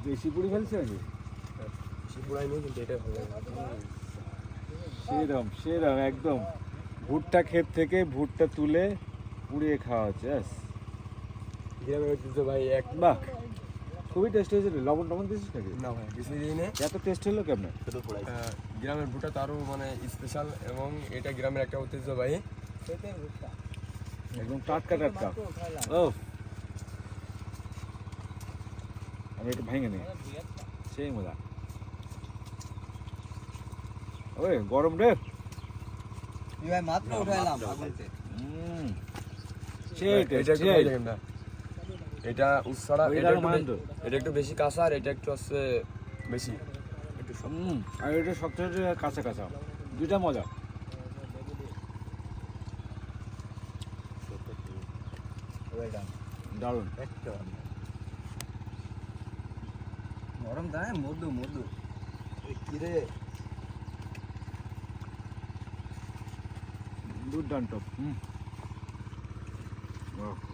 বেশি পুড়ি ফেলছে নাকি? বেশি পুরাই নেই, কিন্তু এটাই ভালো লাগে। সেরম সেরম একদম ভুট্টা ক্ষেত থেকে ভুট্টা তুলে পুড়িয়ে খাওয়া হচ্ছে। ব্যাস, গ্রামের ঐতিহ্য ভাই এক। বাহ, খুবই টেস্ট হয়েছে। লবণ টবণ দিয়েছিস নাকি? না ভাই কিছুই দিই না। এত টেস্ট হলো কেমন? গ্রামের ভুট্টা তো আরও মানে স্পেশাল, এবং এটা গ্রামের একটা ঐতিহ্য ভাই। একদম টাটকা টাটকা। ও, আমি একটু ভেঙে নিই, সেই মজা। ওই গরম রে। ভাই মাত্র উঠাইলাম আগুন থেকে। সেই এটা টেস্ট, একটু খাই দেখেন না, এটা উৎসারা, ওইটার এটা একটু মান তো। এটা একটু বেশি কাঁচা, আর এটা একটু হচ্ছে বেশি একটু শক্ত। আর এটা সবচেয়ে কাঁচা কাঁচা, দুইটা মজা। দারুণ। নরম দায় মধু মধু। কিরে দুর্দান্ত। বাহ।